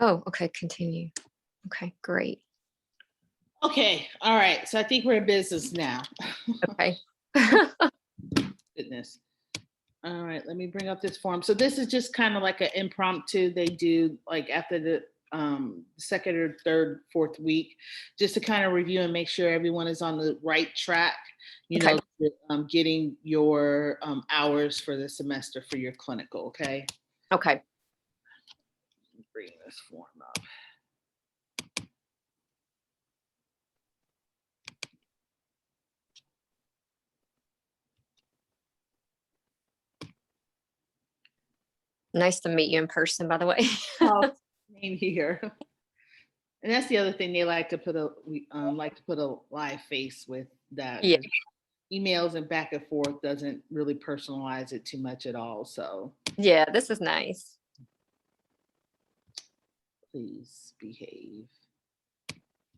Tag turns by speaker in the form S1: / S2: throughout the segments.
S1: Oh, okay, continue. Okay, great.
S2: Okay, all right. So I think we're in business now.
S1: Okay.
S2: Goodness. All right, let me bring up this form. So this is just kind of like an impromptu they do like after the second or third, fourth week, just to kind of review and make sure everyone is on the right track,
S1: Okay.
S2: getting your hours for the semester for your clinical, okay?
S1: Okay.
S2: Bring this form up.
S1: Nice to meet you in person, by the way.
S2: Oh, same here. And that's the other thing they like to put a live face with that
S1: Yeah.
S2: because emails and back and forth doesn't really personalize it too much at all. So
S1: Yeah, this is nice.
S2: please behave,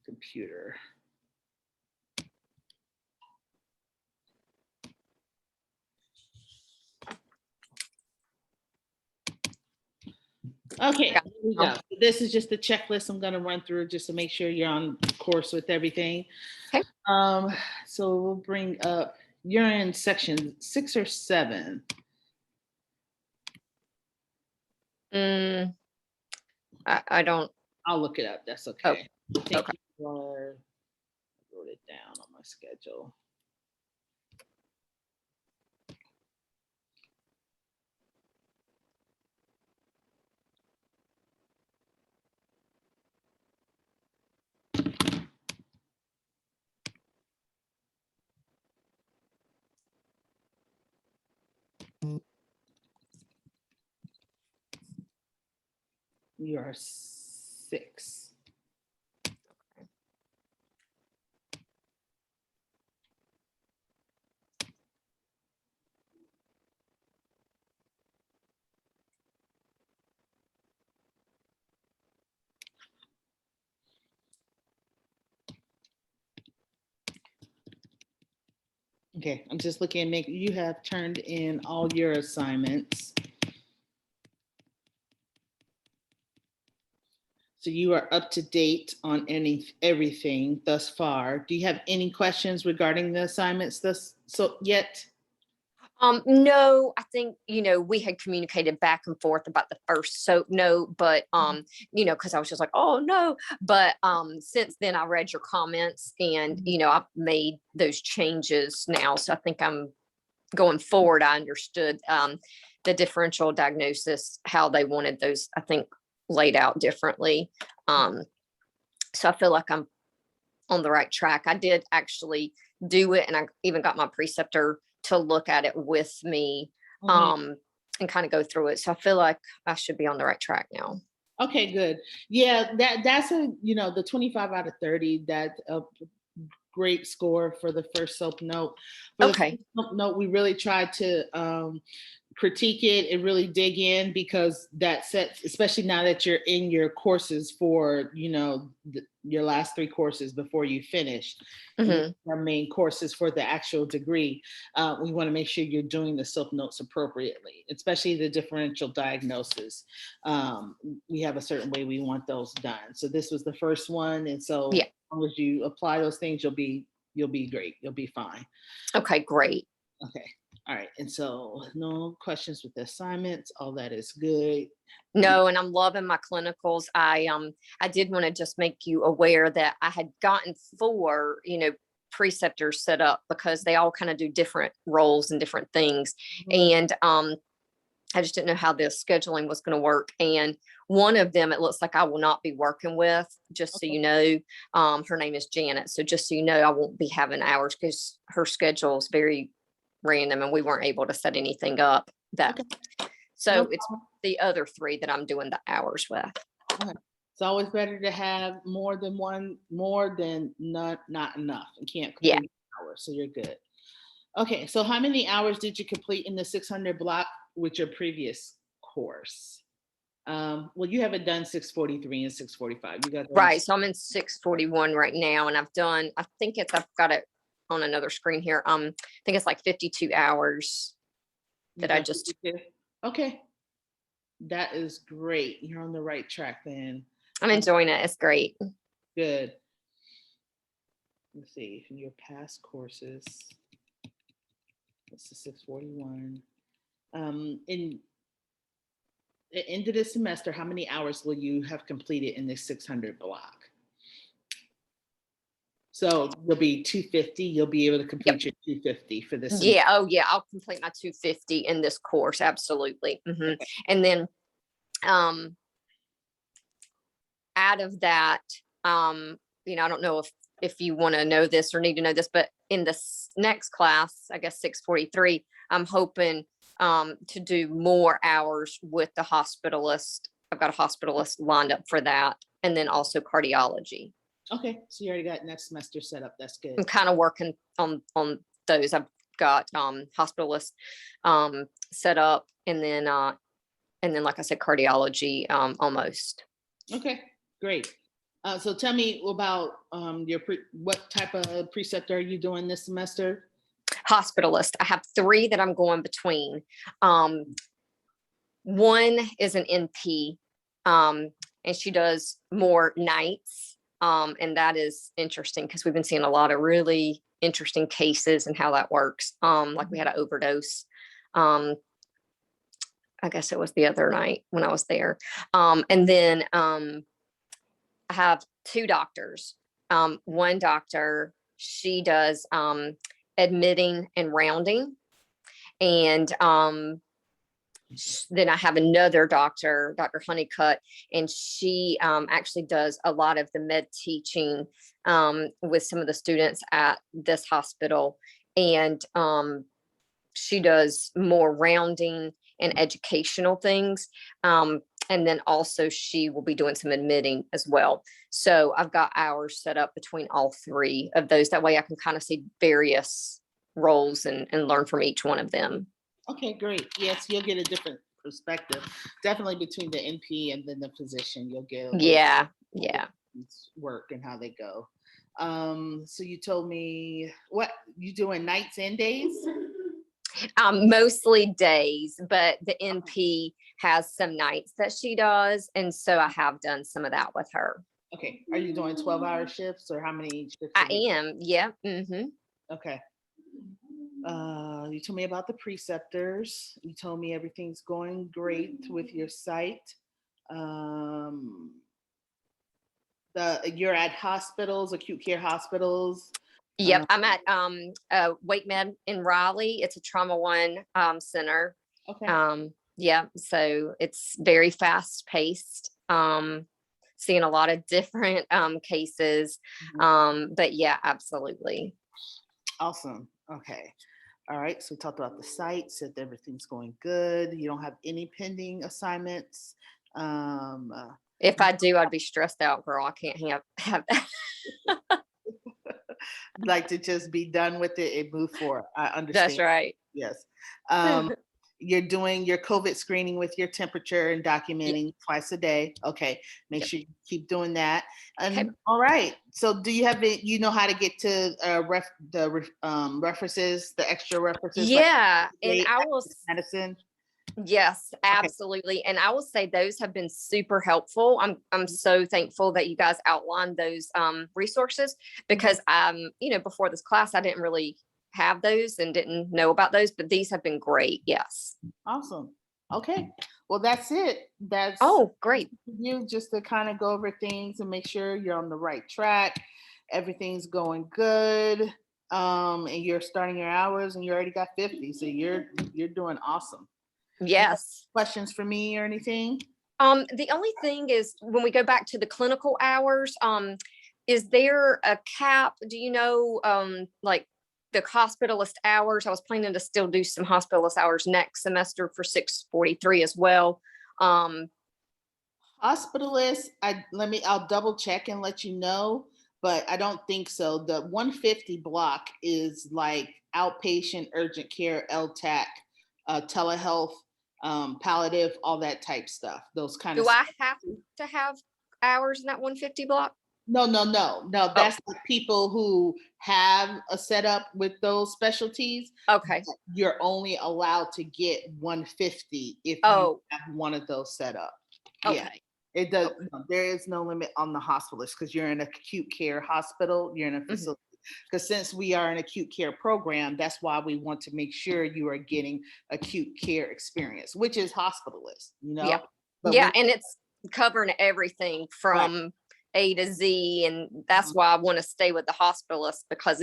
S2: computer. Okay, here we go. This is just the checklist I'm going to run through just to make sure you're on course with everything.
S1: Okay.
S2: So we'll bring up, you're in section 6 or 7.
S1: I don't.
S2: I'll look it up. That's
S1: Oh,
S2: okay. I think
S1: okay.
S2: you are, I wrote it down on my schedule. You are 6. Okay, I'm just looking at you have turned in all your assignments. So you are up to date on everything thus far. Do you have any questions regarding the assignments yet?
S1: No, I think, we had communicated back and forth about the first soap note, but, because I was just like, oh no. But since then I read your comments and, I've made those changes now. So I think I'm going forward. I understood the differential diagnosis, how they wanted those, I think, laid out differently. So I feel like I'm on the right track. I did actually do it, and I even got my preceptor to look at it with me, and kind of go through it. So I feel like I should be on the right track now.
S2: Okay, good. Yeah, that's the 25 out of 30. That's a great score for the first soap note. For the
S1: Okay.
S2: first soap note, we really tried to critique it and really dig in because that sets, especially now that you're in your courses for, your last 3 courses before you finish, our main courses for the actual degree. We want to make sure you're doing the SOAP notes appropriately, especially the differential diagnosis. We have a certain way we want those done. So this was the first one. And so
S1: Yeah.
S2: as long as you apply those things, you'll be great. You'll be fine.
S1: Okay, great.
S2: Okay. All right. And so no questions with the assignments. All that is good.
S1: No, and I'm loving my clinicals. I did want to just make you aware that I had gotten 4, preceptors set up because they all kind of do different roles and different things. And I just didn't know how the scheduling was going to work. And one of them, it looks like I will not be working with, just so you know. Her name is Janet. So just so you know, I won't be having hours because her schedule is very random and we weren't able to set anything up that.
S2: Okay.
S1: So it's the other 3 that I'm doing the hours with.
S2: Okay. It's always better to have more than one, more than not enough. You can't complete hours, so you're good. Okay, so how many hours did you complete in the 600 block with your previous course? Well, you haven't done 643 and 645. You got
S1: right. So I'm in 641 right now, and I've got it on another screen here. I think it's like 52 hours that I just.
S2: 52? Okay. That is great. You're on the right track then.
S1: I'm enjoying it. It's great.
S2: Good. Let's see, in your past courses, this is 641. In the end of the semester, how many hours will you have completed in this 600 block? So you'll be 250. You'll be able to complete your 250 for this semester.
S1: Yeah. Oh, yeah. I'll complete my 250 in this course. Absolutely. And then, out of that, I don't know if you want to know this or need to know this, but in this next class, I guess 643, I'm hoping to do more hours with the hospitalist. I've got a hospitalist lined up for that, and then also cardiology.
S2: Okay, so you already got next semester set up. That's good.
S1: I'm kind of working on those. I've got hospitalist set up, and then like I said, cardiology almost.
S2: Okay, great. So tell me about what type of preceptor are you doing this semester?
S1: Hospitalist. I have 3 that I'm going between. One is an NP, and she does more nights. And that is interesting because we've been seeing a lot of really interesting cases and how that works. Like we had an overdose. I guess it was the other night when I was there. And then I have 2 doctors. One doctor, she does admitting and rounding. And then I have another doctor, Dr. Honeycutt, and she actually does a lot of the med teaching with some of the students at this hospital. And she does more rounding and educational things. And then also she will be doing some admitting as well. So I've got hours set up between all 3 of those. That way I can kind of see various roles and learn from each one of them.
S2: Okay, great. Yes, you'll get a different perspective. Definitely between the NP and then the physician, you'll get
S1: yeah
S2: work and how they go. So you told me what you doing nights and days?
S1: Mostly days, but the NP has some nights that she does, and so I have done some of that with her.
S2: Okay, are you doing 12-hour shifts or how many shifts?
S1: I am. Yeah.
S2: Okay. You told me about the preceptors. You told me everything's going great with your site. You're at hospitals, acute care hospitals.
S1: Yep, I'm at Wake Med in Raleigh. It's a Trauma One center.
S2: Okay.
S1: Yeah, so it's very fast paced. Seeing a lot of different cases. But yeah, absolutely.
S2: Awesome. Okay. All right. So we talked about the site, said that everything's going good. You don't have any pending assignments.
S1: If I do, I'd be stressed out, girl. I can't have that.
S2: Like to just be done with it and move forward. I understand.
S1: That's right.
S2: Yes. You're doing your COVID screening with your temperature and documenting twice a day. Okay. Make sure you keep doing that. And all right. So do you have it? You know how to get to references, the extra references?
S1: Yeah.
S2: Like
S1: and I will
S2: medicine.
S1: Yes, absolutely. Okay. And I will say those have been super helpful. I'm so thankful that you guys outlined those resources because before this class, I didn't really have those and didn't know about those, but these have been great. Yes.
S2: Awesome. Okay. Well, that's it. That's
S1: great.
S2: You just to kind of go over things and make sure you're on the right track. Everything's going good. And you're starting your hours and you already got 50. So you're doing awesome.
S1: Yes.
S2: Questions for me or anything?
S1: The only thing is when we go back to the clinical hours, is there a cap? Do you know, like the hospitalist hours? I was planning to still do some hospitalist hours next semester for 643 as well.
S2: Hospitalist, I'll double check and let you know, but I don't think so. The 150 block is like outpatient, urgent care, LTAC, telehealth, palliative, all that type stuff. Those kind of.
S1: Do I have to have hours in that 150 block?
S2: No. That's the people who have a setup with those specialties.
S1: Okay.
S2: You're only allowed to get 150 if you
S1: Oh,
S2: have one of those set up. Yeah.
S1: okay.
S2: It does.
S1: Okay.
S2: No, there is no limit on the hospitalist because you're in an acute care hospital. You're in a
S1: Mhm.
S2: facility. Because since we are an acute care program, that's why we want to make sure you are getting acute care experience, which is hospitalist.
S1: Yeah.
S2: But
S1: Yeah.
S2: when
S1: And it's covering everything
S2: right,
S1: from A to Z. And that's why I want to stay with the hospitalist, because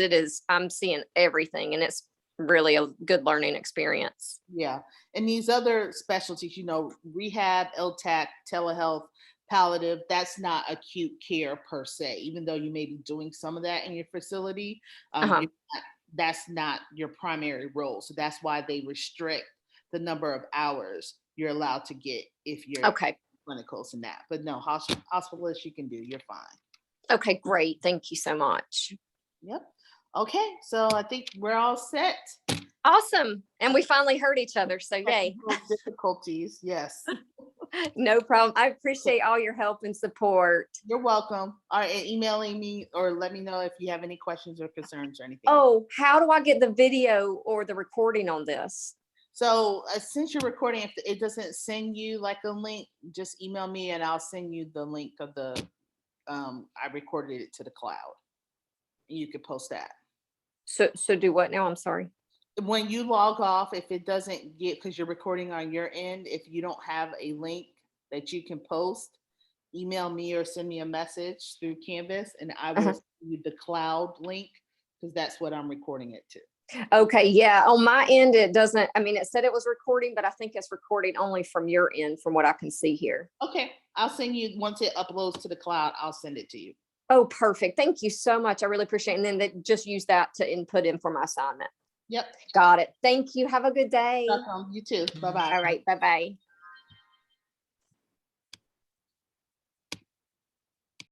S1: I'm seeing everything, and it's really a good learning experience.
S2: yeah, and these other specialties, rehab, LTAC, telehealth, palliative, that's not acute care per se, even though you may be doing some of that in your facility.
S1: Uh-huh.
S2: That's not your primary role. So that's why they restrict the number of hours you're allowed to get if you're
S1: Okay.
S2: clinicals and that. But no, hospitalist you can do, you're fine.
S1: Okay, great. Thank you so much.
S2: Yep. Okay, so I think we're all set.
S1: Awesome. And we finally heard each other. So yay.
S2: Technical difficulties, yes.
S1: No problem. I appreciate all your help and support.
S2: You're welcome. All right, and emailing me or let me know if you have any questions or concerns or anything.
S1: Oh, how do I get the video or the recording on this?
S2: So since you're recording, if it doesn't send you like a link, just email me and I'll send you the link of I recorded it to the cloud. And you could post that.
S1: So do what now? I'm sorry.
S2: When you log off, if it doesn't get, because you're recording on your end, if you don't have a link that you can post, email me or send me a message through Canvas and I will send you the cloud link because that's what I'm recording it to.
S1: Okay. Yeah. On my end, it doesn't, it said it was recording, but I think it's recording only from your end from what I can see here.
S2: Okay. I'll send you, once it uploads to the cloud, I'll send it to you.
S1: Oh, perfect. Thank you so much. I really appreciate it. And then just use that to input in for my assignment.
S2: Yep.
S1: Got it. Thank you. Have a good day.
S2: Welcome. You too. Bye-bye.
S1: All right. Bye-bye.